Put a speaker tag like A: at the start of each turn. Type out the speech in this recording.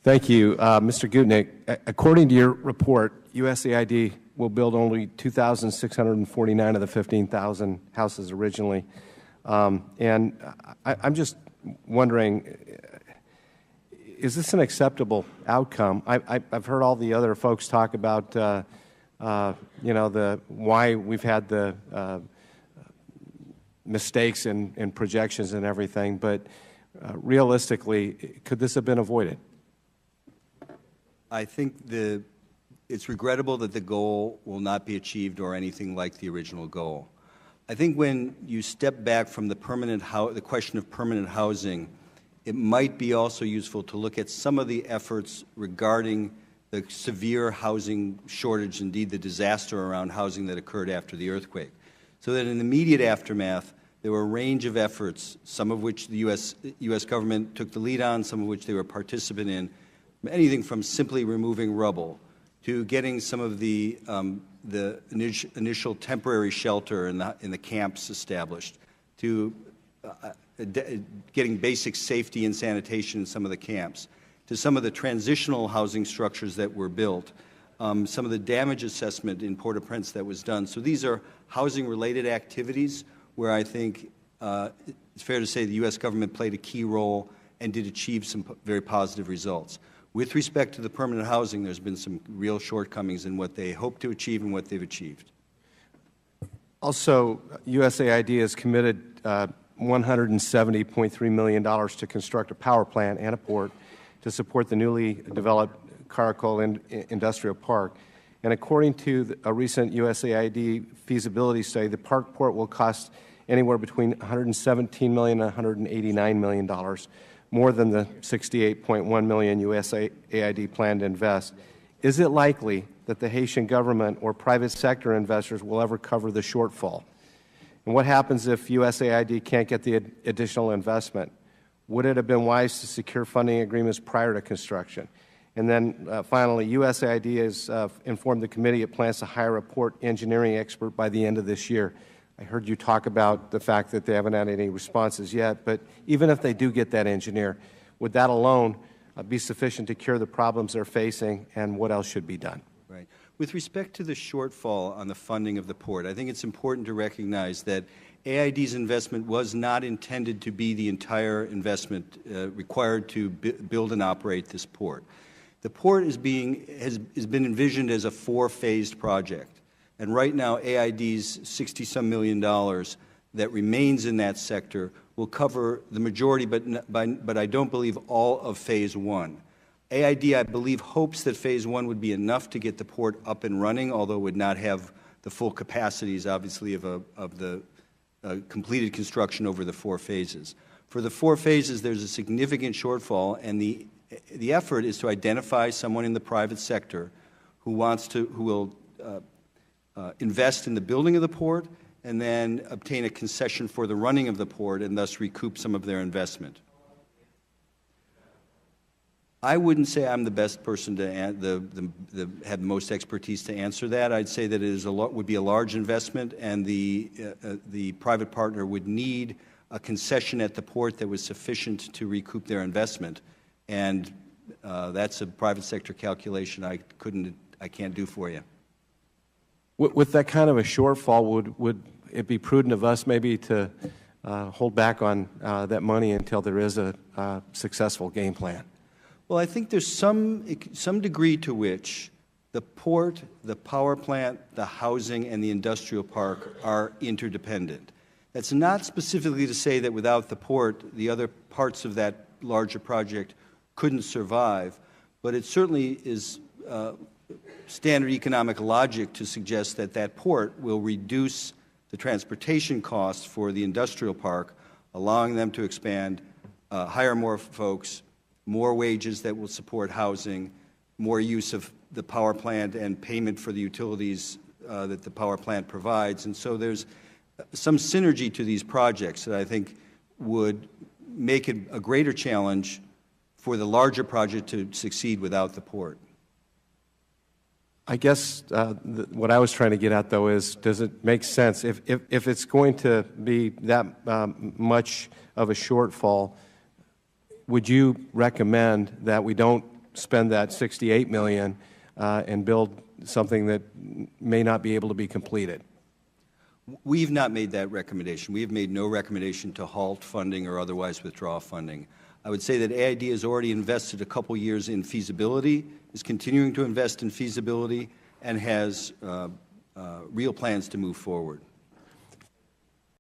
A: Thank you. Mr. Gutnick, according to your report, USAID will build only 2,649 of the 15,000 houses originally. And I'm just wondering, is this an acceptable outcome? I've heard all the other folks talk about, why we've had the mistakes in projections and everything, but realistically, could this have been avoided?
B: I think it's regrettable that the goal will not be achieved or anything like the original goal. I think when you step back from the question of permanent housing, it might be also useful to look at some of the efforts regarding the severe housing shortage, indeed the disaster around housing that occurred after the earthquake. So that in the immediate aftermath, there were a range of efforts, some of which the U.S. government took the lead on, some of which they were a participant in, anything from simply removing rubble to getting some of the initial temporary shelter in the camps established, to getting basic safety and sanitation in some of the camps, to some of the transitional housing structures that were built, some of the damage assessment in Port-au-Prince that was done. So these are housing-related activities where I think it's fair to say the U.S. government played a key role and did achieve some very positive results. With respect to the permanent housing, there's been some real shortcomings in what they hope to achieve and what they've achieved.
A: Also, USAID has committed $170.3 million to construct a power plant and a port to support the newly developed Caracol Industrial Park. And according to a recent USAID feasibility study, the park port will cost anywhere between $117 million and $189 million, more than the $68.1 million USAID planned to invest. Is it likely that the Haitian government or private sector investors will ever cover the shortfall? And what happens if USAID can't get the additional investment? Would it have been wise to secure funding agreements prior to construction? And then finally, USAID has informed the committee it plans to hire a port engineering expert by the end of this year. I heard you talk about the fact that they haven't had any responses yet, but even if they do get that engineer, would that alone be sufficient to cure the problems they're facing, and what else should be done?
B: Right. With respect to the shortfall on the funding of the port, I think it's important to recognize that AID's investment was not intended to be the entire investment required to build and operate this port. The port has been envisioned as a four-phased project. And right now, AID's $60-some million that remains in that sector will cover the majority, but I don't believe all of Phase 1. AID, I believe, hopes that Phase 1 would be enough to get the port up and running, although it would not have the full capacities, obviously, of the completed construction over the four phases. For the four phases, there's a significant shortfall, and the effort is to identify someone in the private sector who will invest in the building of the port and then obtain a concession for the running of the port and thus recoup some of their investment. I wouldn't say I'm the best person to have the most expertise to answer that. I'd say that it would be a large investment, and the private partner would need a concession at the port that was sufficient to recoup their investment, and that's a private sector calculation I can't do for you.
A: With that kind of a shortfall, would it be prudent of us maybe to hold back on that money until there is a successful game plan?
B: Well, I think there's some degree to which the port, the power plant, the housing, and the industrial park are interdependent. That's not specifically to say that without the port, the other parts of that larger project couldn't survive, but it certainly is standard economic logic to suggest that that port will reduce the transportation costs for the industrial park, allowing them to expand, hire more folks, more wages that will support housing, more use of the power plant and payment for the utilities that the power plant provides. And so there's some synergy to these projects that I think would make it a greater challenge for the larger project to succeed without the port.
A: I guess what I was trying to get at, though, is does it make sense if it's going to be that much of a shortfall? Would you recommend that we don't spend that $68 million and build something that may not be able to be completed?
B: We've not made that recommendation. We have made no recommendation to halt funding or otherwise withdraw funding. I would say that AID has already invested a couple years in feasibility, is continuing to invest in feasibility, and has real plans to move forward.